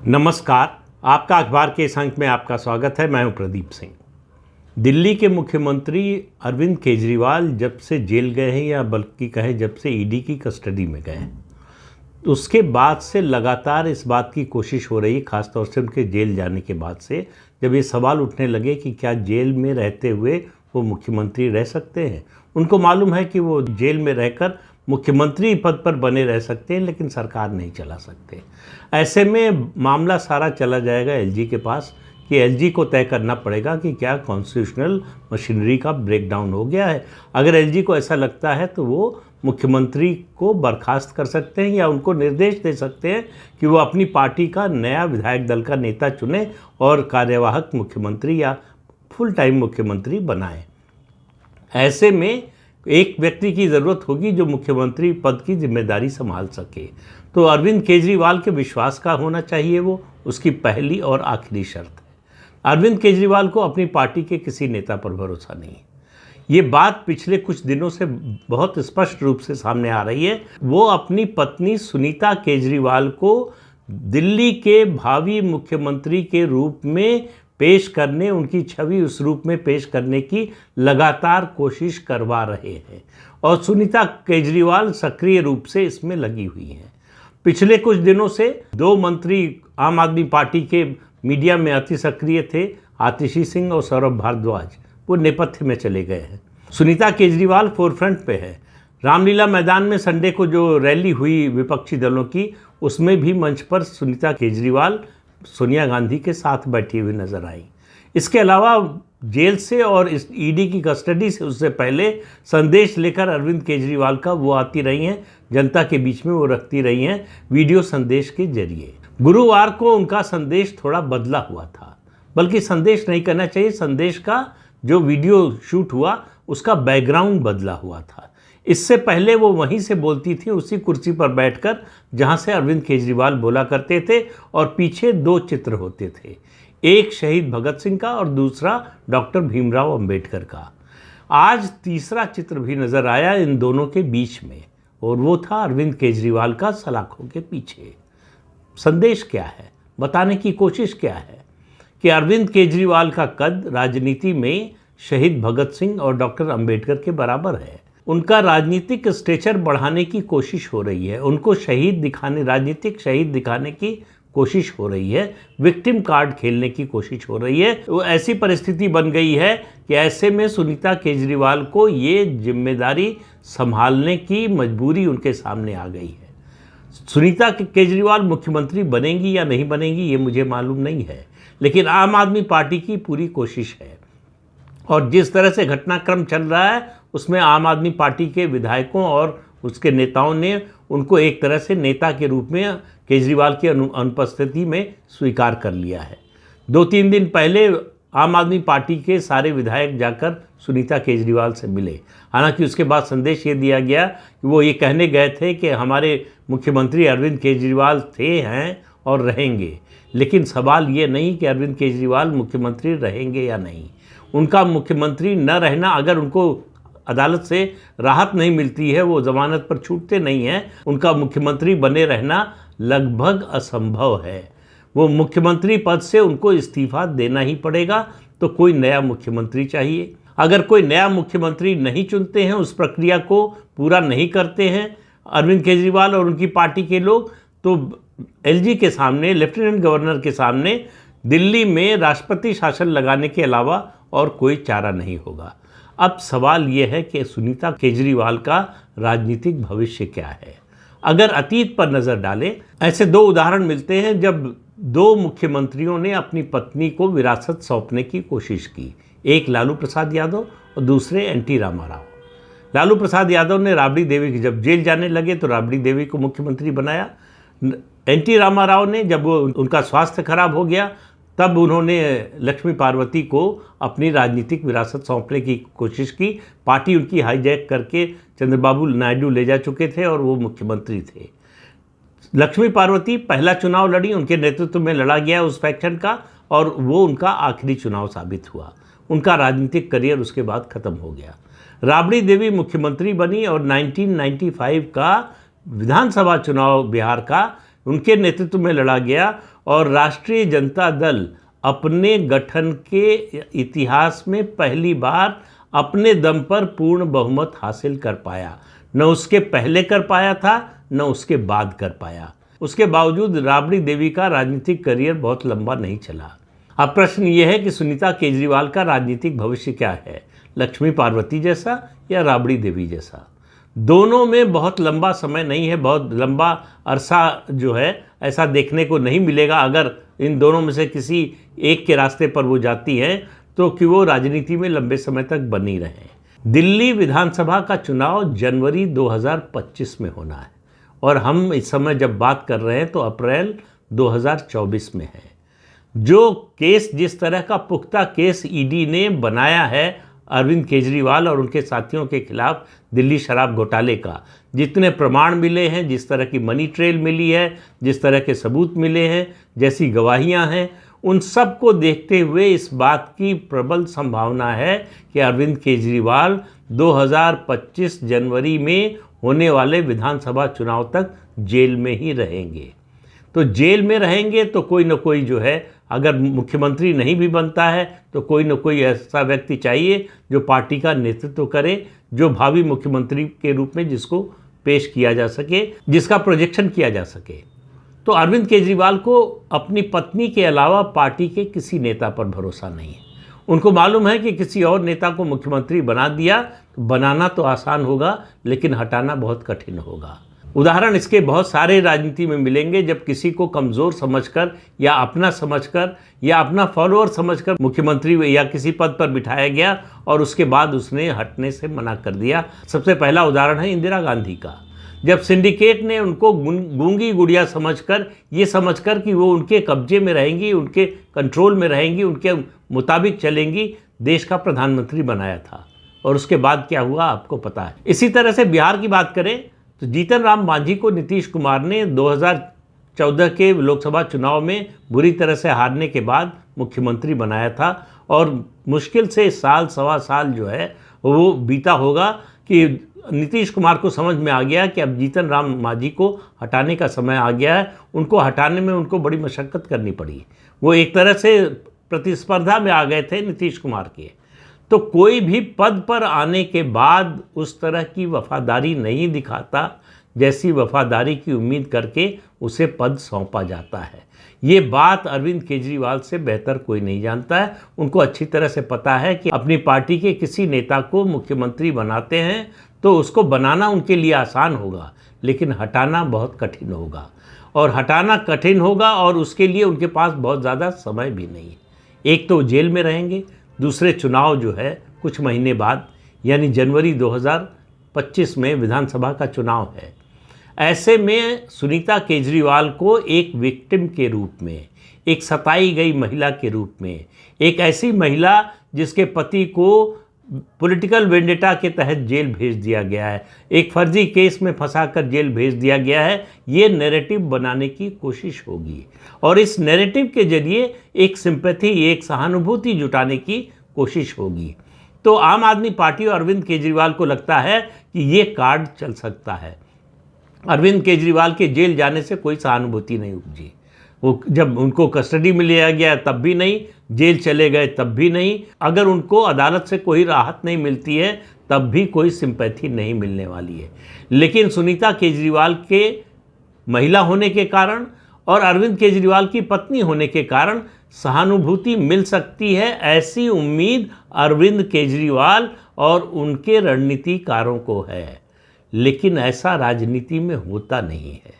नमस्कार। आपका अखबार के इस अंक में आपका स्वागत है। मैं हूं प्रदीप सिंह। दिल्ली के मुख्यमंत्री अरविंद केजरीवाल जब से जेल गए हैं, या बल्कि कहें जब से ईडी की कस्टडी में गए हैं, उसके बाद से लगातार इस बात की कोशिश हो रही है, खासतौर से उनके जेल जाने के बाद से, जब ये सवाल उठने लगे कि क्या जेल में रहते हुए वो मुख्यमंत्री रह सकते हैं। उनको मालूम है कि वो जेल में रहकर मुख्यमंत्री पद पर बने रह सकते हैं, लेकिन सरकार नहीं चला सकते। ऐसे में मामला सारा चला जाएगा एलजी के पास कि एलजी को तय करना पड़ेगा कि क्या कॉन्स्टिट्यूशनल मशीनरी का ब्रेकडाउन हो गया है। अगर एलजी को ऐसा लगता है तो वो मुख्यमंत्री को बर्खास्त कर सकते हैं या उनको निर्देश दे सकते हैं कि वो अपनी पार्टी का नया विधायक दल का नेता चुने और कार्यवाहक मुख्यमंत्री या फुल टाइम मुख्यमंत्री बनाएं। ऐसे में एक व्यक्ति की ज़रूरत होगी जो मुख्यमंत्री पद की जिम्मेदारी संभाल सके। तो अरविंद केजरीवाल के विश्वास का होना चाहिए, वो उसकी पहली और आखिरी शर्त है। अरविंद केजरीवाल को अपनी पार्टी के किसी नेता पर भरोसा नहीं है। ये बात पिछले कुछ दिनों से बहुत स्पष्ट रूप से सामने आ रही है। वो अपनी पत्नी सुनीता केजरीवाल को दिल्ली के भावी मुख्यमंत्री के रूप में पेश करने, उनकी छवि उस रूप में पेश करने की लगातार कोशिश करवा रहे हैं और सुनीता केजरीवाल सक्रिय रूप से इसमें लगी हुई हैं। पिछले कुछ दिनों से दो मंत्री आम आदमी पार्टी के मीडिया में अति सक्रिय थे, आतिशी सिंह और सौरभ भारद्वाज, वो नेपथ्य में चले गए हैं। सुनीता केजरीवाल फोरफ्रंट पे है। रामलीला मैदान में संडे को जो रैली हुई विपक्षी दलों की, उसमें भी मंच पर सुनीता केजरीवाल सोनिया गांधी के साथ बैठी हुई नजर आई। इसके अलावा जेल से और इस ईडी की कस्टडी से उससे पहले संदेश लेकर अरविंद केजरीवाल का वो आती रही हैं, जनता के बीच में वो रखती रही हैं वीडियो संदेश के जरिए। गुरुवार को उनका संदेश थोड़ा बदला हुआ था, बल्कि संदेश नहीं कहना चाहिए, संदेश का जो वीडियो शूट हुआ उसका बैकग्राउंड बदला हुआ था। इससे पहले वो वहीं से बोलती थी, उसी कुर्सी पर बैठकर जहां से अरविंद केजरीवाल बोला करते थे, और पीछे दो चित्र होते थे, एक शहीद भगत सिंह का और दूसरा डॉक्टर भीमराव अंबेडकर का। आज तीसरा चित्र भी नजर आया इन दोनों के बीच में, और वो था अरविंद केजरीवाल का सलाखों के पीछे। संदेश क्या है, बताने की कोशिश क्या है कि अरविंद केजरीवाल का कद राजनीति में शहीद भगत सिंह और डॉक्टर अंबेडकर के बराबर है। उनका राजनीतिक स्टेचर बढ़ाने की कोशिश हो रही है, उनको राजनीतिक शहीद दिखाने की कोशिश हो रही है, विक्टिम कार्ड खेलने की कोशिश हो रही है। वो ऐसी परिस्थिति बन गई है कि ऐसे में सुनीता केजरीवाल को ये जिम्मेदारी संभालने की मजबूरी उनके सामने आ गई है। सुनीता केजरीवाल मुख्यमंत्री बनेंगी या नहीं बनेंगी ये मुझे मालूम नहीं है, लेकिन आम आदमी पार्टी की पूरी कोशिश है। और जिस तरह से घटनाक्रम चल रहा है उसमें आम आदमी पार्टी के विधायकों और उसके नेताओं ने उनको एक तरह से नेता के रूप में केजरीवाल की अनुपस्थिति में स्वीकार कर लिया है। 2-3 दिन पहले आम आदमी पार्टी के सारे विधायक जाकर सुनीता केजरीवाल से मिले। हालांकि उसके बाद संदेश ये दिया गया कि वो ये कहने गए थे कि हमारे मुख्यमंत्री अरविंद केजरीवाल हैं और रहेंगे, लेकिन सवाल ये नहीं कि अरविंद केजरीवाल मुख्यमंत्री रहेंगे या नहीं। उनका मुख्यमंत्री न रहना, अगर उनको अदालत से राहत नहीं मिलती है, वो जमानत पर छूटते नहीं हैं, उनका मुख्यमंत्री बने रहना लगभग असंभव है। वो मुख्यमंत्री पद से उनको इस्तीफा देना ही पड़ेगा, तो कोई नया मुख्यमंत्री चाहिए। अगर कोई नया मुख्यमंत्री नहीं चुनते हैं, उस प्रक्रिया को पूरा नहीं करते हैं अरविंद केजरीवाल और उनकी पार्टी के लोग, तो एलजी के सामने, लेफ्टिनेंट गवर्नर के सामने दिल्ली में राष्ट्रपति शासन लगाने के अलावा और कोई चारा नहीं होगा। अब सवाल यह है कि सुनीता केजरीवाल का राजनीतिक भविष्य क्या है। अगर अतीत पर नज़र डालें, ऐसे दो उदाहरण मिलते हैं जब दो मुख्यमंत्रियों ने अपनी पत्नी को विरासत सौंपने की कोशिश की। एक लालू प्रसाद यादव और दूसरे एनटी रामाराव। लालू प्रसाद यादव ने राबड़ी देवी की, जब जेल जाने लगे तो राबड़ी देवी को मुख्यमंत्री बनाया। एनटी रामाराव ने, जब उनका स्वास्थ्य खराब हो गया, तब उन्होंने लक्ष्मी पार्वती को अपनी राजनीतिक विरासत सौंपने की कोशिश की। पार्टी उनकी हाईजैक करके चंद्रबाबू नायडू ले जा चुके थे और वो मुख्यमंत्री थे। लक्ष्मी पार्वती पहला चुनाव लड़ी, उनके नेतृत्व में लड़ा गया उस फैक्शन का, और वो उनका आखिरी चुनाव साबित हुआ। उनका राजनीतिक करियर उसके बाद खत्म हो गया। राबड़ी देवी मुख्यमंत्री बनी और 1995 का विधानसभा चुनाव बिहार का उनके नेतृत्व में लड़ा गया और राष्ट्रीय जनता दल अपने गठन के इतिहास में पहली बार अपने दम पर पूर्ण बहुमत हासिल कर पाया। न उसके पहले कर पाया था, न उसके बाद कर पाया। उसके बावजूद राबड़ी देवी का राजनीतिक करियर बहुत लंबा नहीं चला। अब प्रश्न ये है कि सुनीता केजरीवाल का राजनीतिक भविष्य क्या है, लक्ष्मी पार्वती जैसा या राबड़ी देवी जैसा? दोनों में बहुत लंबा समय नहीं है, बहुत लंबा अरसा जो है ऐसा देखने को नहीं मिलेगा। अगर इन दोनों में से किसी एक के रास्ते पर वो जाती हैं तो कि वो राजनीति में लंबे समय तक बनी रहें। दिल्ली विधानसभा का चुनाव जनवरी 2025 में होना है और हम इस समय जब बात कर रहे हैं तो अप्रैल 2024 में है। जो केस, जिस तरह का पुख्ता केस ईडी ने बनाया है अरविंद केजरीवाल और उनके साथियों के खिलाफ दिल्ली शराब घोटाले का, जितने प्रमाण मिले हैं, जिस तरह की मनी ट्रेल मिली है, जिस तरह के सबूत मिले हैं, जैसी गवाहियां हैं, उन सब को देखते हुए इस बात की प्रबल संभावना है कि अरविंद केजरीवाल 2025 जनवरी में होने वाले विधानसभा चुनाव तक जेल में ही रहेंगे। तो जेल में रहेंगे तो कोई न कोई जो है, अगर मुख्यमंत्री नहीं भी बनता है तो कोई न कोई ऐसा व्यक्ति चाहिए जो पार्टी का नेतृत्व करे, जो भावी मुख्यमंत्री के रूप में जिसको पेश किया जा सके, जिसका प्रोजेक्शन किया जा सके। तो अरविंद केजरीवाल को अपनी पत्नी के अलावा पार्टी के किसी नेता पर भरोसा नहीं है। उनको मालूम है कि किसी और नेता को मुख्यमंत्री बना दिया तो बनाना तो आसान होगा, लेकिन हटाना बहुत कठिन होगा। उदाहरण इसके बहुत सारे राजनीति में मिलेंगे, जब किसी को कमज़ोर समझकर या अपना समझकर या अपना फॉलोअर समझकर मुख्यमंत्री या किसी पद पर बिठाया गया और उसके बाद उसने हटने से मना कर दिया। सबसे पहला उदाहरण है इंदिरा गांधी का, जब सिंडिकेट ने उनको गूंगी गुड़िया समझकर, ये समझकर कि वो उनके कब्जे में रहेंगी, उनके कंट्रोल में रहेंगी, उनके मुताबिक चलेंगी, देश का प्रधानमंत्री बनाया था। और उसके बाद क्या हुआ आपको पता है। इसी तरह से बिहार की बात करें तो जीतन राम मांझी को नीतीश कुमार ने 2014 के लोकसभा चुनाव में बुरी तरह से हारने के बाद मुख्यमंत्री बनाया था और मुश्किल से साल सवा साल जो है वो बीता होगा कि नीतीश कुमार को समझ में आ गया कि अब जीतन राम मांझी को हटाने का समय आ गया है। उनको हटाने में उनको बड़ी मशक्क़त करनी पड़ी। वो एक तरह से प्रतिस्पर्धा में आ गए थे नीतीश कुमार के। तो कोई भी पद पर आने के बाद उस तरह की वफादारी नहीं दिखाता जैसी वफादारी की उम्मीद करके उसे पद सौंपा जाता है। ये बात अरविंद केजरीवाल से बेहतर कोई नहीं जानता है। उनको अच्छी तरह से पता है कि अपनी पार्टी के किसी नेता को मुख्यमंत्री बनाते हैं तो उसको बनाना उनके लिए आसान होगा, लेकिन हटाना बहुत कठिन होगा। और हटाना कठिन होगा और उसके लिए उनके पास बहुत ज़्यादा समय भी नहीं है। एक तो जेल में रहेंगे, दूसरे चुनाव जो है कुछ महीने बाद यानी जनवरी 2025 में विधानसभा का चुनाव है। ऐसे में सुनीता केजरीवाल को एक विक्टिम के रूप में, एक सताई गई महिला के रूप में, एक ऐसी महिला जिसके पति को पॉलिटिकल वेंडेटा के तहत जेल भेज दिया गया है, एक फर्जी केस में फंसाकर जेल भेज दिया गया है, ये नैरेटिव बनाने की कोशिश होगी और इस नैरेटिव के जरिए एक सिंपैथी, एक सहानुभूति जुटाने की कोशिश होगी। तो आम आदमी पार्टी और अरविंद केजरीवाल को लगता है कि ये कार्ड चल सकता है। अरविंद केजरीवाल के जेल जाने से कोई सहानुभूति नहीं उपजी। वो जब उनको कस्टडी में लिया गया तब भी नहीं, जेल चले गए तब भी नहीं, अगर उनको अदालत से कोई राहत नहीं मिलती है तब भी कोई सिंपैथी नहीं मिलने वाली है। लेकिन सुनीता केजरीवाल के महिला होने के कारण और अरविंद केजरीवाल की पत्नी होने के कारण सहानुभूति मिल सकती है, ऐसी उम्मीद अरविंद केजरीवाल और उनके रणनीतिकारों को है। लेकिन ऐसा राजनीति में होता नहीं है।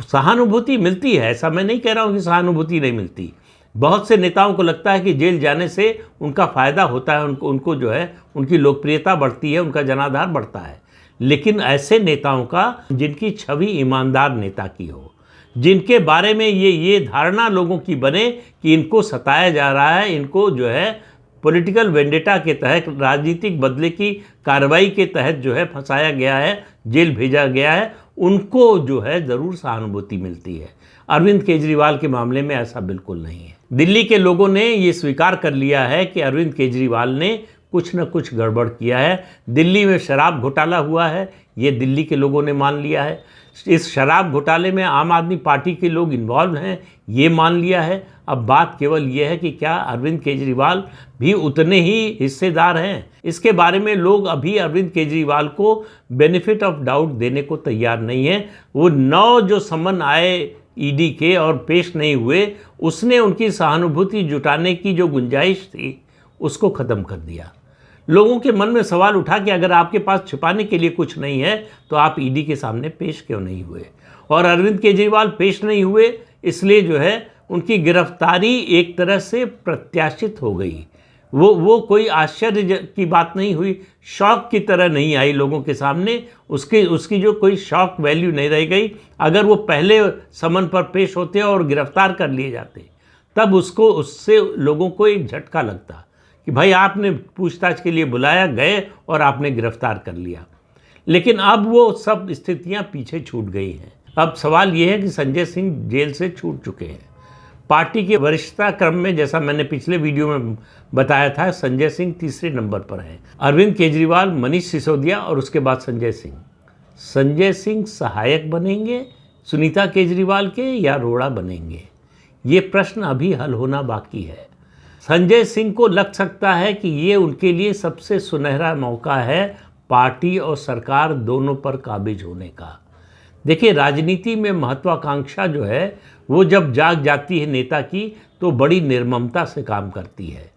सहानुभूति मिलती है, ऐसा मैं नहीं कह रहा हूँ कि सहानुभूति नहीं मिलती। बहुत से नेताओं को लगता है कि जेल जाने से उनका फ़ायदा होता है, उनको जो है उनकी लोकप्रियता बढ़ती है, उनका जनाधार बढ़ता है। लेकिन ऐसे नेताओं का जिनकी छवि ईमानदार नेता की हो, जिनके बारे में ये धारणा लोगों की बने कि इनको सताया जा रहा है, इनको जो है पॉलिटिकल वेंडेटा के तहत, राजनीतिक बदले की कार्रवाई के तहत जो है फंसाया गया है, जेल भेजा गया है, उनको जो है ज़रूर सहानुभूति मिलती है। अरविंद केजरीवाल के मामले में ऐसा बिल्कुल नहीं है। दिल्ली के लोगों ने ये स्वीकार कर लिया है कि अरविंद केजरीवाल ने कुछ न कुछ गड़बड़ किया है। दिल्ली में शराब घोटाला हुआ है, ये दिल्ली के लोगों ने मान लिया है। इस शराब घोटाले में आम आदमी पार्टी के लोग इन्वॉल्व हैं, ये मान लिया है। अब बात केवल ये है कि क्या अरविंद केजरीवाल भी उतने ही हिस्सेदार हैं। इसके बारे में लोग अभी अरविंद केजरीवाल को बेनिफिट ऑफ डाउट देने को तैयार नहीं है। वो 9 जो समन आए ईडी के और पेश नहीं हुए, उसने उनकी सहानुभूति जुटाने की जो गुंजाइश थी उसको ख़त्म कर दिया। लोगों के मन में सवाल उठा कि अगर आपके पास छिपाने के लिए कुछ नहीं है तो आप ईडी के सामने पेश क्यों नहीं हुए। और अरविंद केजरीवाल पेश नहीं हुए, इसलिए जो है उनकी गिरफ्तारी एक तरह से प्रत्याशित हो गई। वो कोई आश्चर्य की बात नहीं हुई, शौक की तरह नहीं आई लोगों के सामने। उसकी जो कोई शौक वैल्यू नहीं रह गई। अगर वो पहले समन पर पेश होते और गिरफ्तार कर लिए जाते तब उससे लोगों को एक झटका लगता कि भाई आपने पूछताछ के लिए बुलाया, गए और आपने गिरफ्तार कर लिया। लेकिन अब वो सब स्थितियां पीछे छूट गई हैं। अब सवाल ये है कि संजय सिंह जेल से छूट चुके हैं। पार्टी के वरिष्ठता क्रम में, जैसा मैंने पिछले वीडियो में बताया था, संजय सिंह तीसरे नंबर पर हैं। अरविंद केजरीवाल, मनीष सिसोदिया और उसके बाद संजय सिंह। संजय सिंह सहायक बनेंगे सुनीता केजरीवाल के या रोड़ा बनेंगे, ये प्रश्न अभी हल होना बाकी है। संजय सिंह को लग सकता है कि ये उनके लिए सबसे सुनहरा मौका है पार्टी और सरकार दोनों पर काबिज होने का। देखिए, राजनीति में महत्वाकांक्षा जो है वो जब जाग जाती है नेता की तो बड़ी निर्ममता से काम करती है।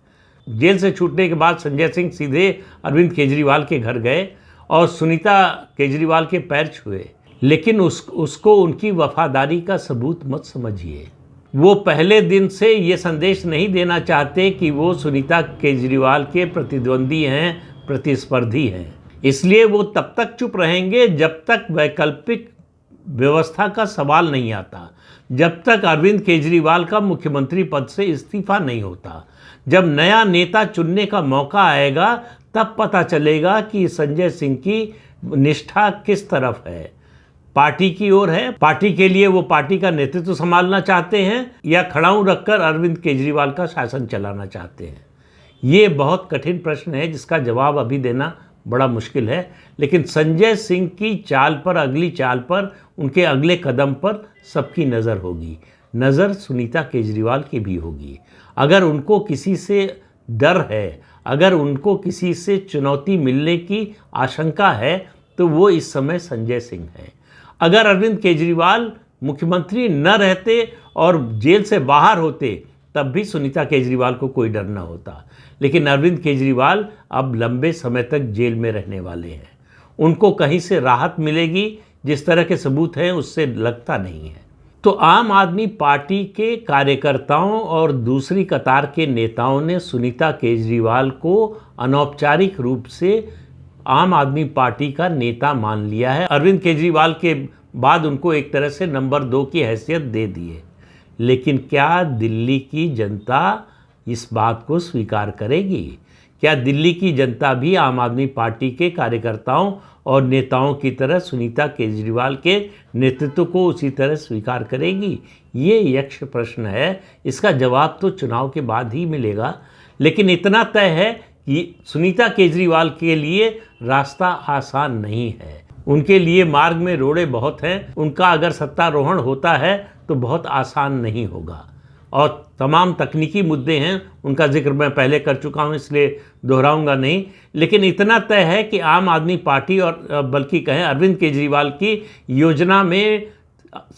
जेल से छूटने के बाद संजय सिंह सीधे अरविंद केजरीवाल के घर गए और सुनीता केजरीवाल के पैर छुए, लेकिन उसको उनकी वफादारी का सबूत मत समझिए। वो पहले दिन से ये संदेश नहीं देना चाहते कि वो सुनीता केजरीवाल के प्रतिद्वंदी हैं, प्रतिस्पर्धी हैं। इसलिए वो तब तक चुप रहेंगे जब तक वैकल्पिक व्यवस्था का सवाल नहीं आता, जब तक अरविंद केजरीवाल का मुख्यमंत्री पद से इस्तीफा नहीं होता। जब नया नेता चुनने का मौका आएगा तब पता चलेगा कि संजय सिंह की निष्ठा किस तरफ है। पार्टी की ओर है, पार्टी के लिए वो पार्टी का नेतृत्व संभालना चाहते हैं या खड़ाऊ रखकर अरविंद केजरीवाल का शासन चलाना चाहते हैं। ये बहुत कठिन प्रश्न है जिसका जवाब अभी देना बड़ा मुश्किल है। लेकिन संजय सिंह की चाल पर, अगली चाल पर, उनके अगले कदम पर सबकी नज़र होगी। नज़र सुनीता केजरीवाल की भी होगी। अगर उनको किसी से डर है, अगर उनको किसी से चुनौती मिलने की आशंका है तो वो इस समय संजय सिंह हैं। अगर अरविंद केजरीवाल मुख्यमंत्री न रहते और जेल से बाहर होते तब भी सुनीता केजरीवाल को कोई डर न होता। लेकिन अरविंद केजरीवाल अब लंबे समय तक जेल में रहने वाले हैं। उनको कहीं से राहत मिलेगी, जिस तरह के सबूत हैं उससे लगता नहीं है। तो आम आदमी पार्टी के कार्यकर्ताओं और दूसरी कतार के नेताओं ने सुनीता केजरीवाल को अनौपचारिक रूप से आम आदमी पार्टी का नेता मान लिया है। अरविंद केजरीवाल के बाद उनको एक तरह से नंबर 2 की हैसियत दे दी है। लेकिन क्या दिल्ली की जनता इस बात को स्वीकार करेगी? क्या दिल्ली की जनता भी आम आदमी पार्टी के कार्यकर्ताओं और नेताओं की तरह सुनीता केजरीवाल के नेतृत्व को उसी तरह स्वीकार करेगी? ये यक्ष प्रश्न है। इसका जवाब तो चुनाव के बाद ही मिलेगा। लेकिन इतना तय है कि सुनीता केजरीवाल के लिए रास्ता आसान नहीं है। उनके लिए मार्ग में रोड़े बहुत हैं। उनका अगर सत्तारोहण होता है तो बहुत आसान नहीं होगा और तमाम तकनीकी मुद्दे हैं, उनका जिक्र मैं पहले कर चुका हूं, इसलिए दोहराऊंगा नहीं। लेकिन इतना तय है कि आम आदमी पार्टी और बल्कि कहें अरविंद केजरीवाल की योजना में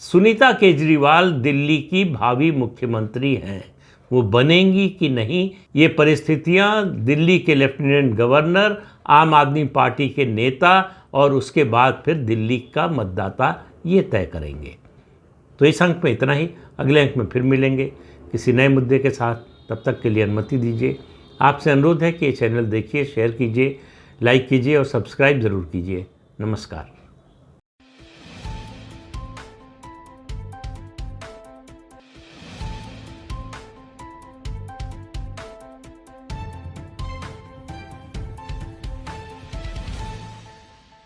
सुनीता केजरीवाल दिल्ली की भावी मुख्यमंत्री हैं। वो बनेंगी कि नहीं, ये परिस्थितियां दिल्ली के लेफ्टिनेंट गवर्नर, आम आदमी पार्टी के नेता और उसके बाद फिर दिल्ली का मतदाता ये तय करेंगे। तो इस अंक में इतना ही। अगले अंक में फिर मिलेंगे किसी नए मुद्दे के साथ। तब तक के लिए अनुमति दीजिए। आपसे अनुरोध है कि ये चैनल देखिए, शेयर कीजिए, लाइक कीजिए और सब्सक्राइब ज़रूर कीजिए। नमस्कार।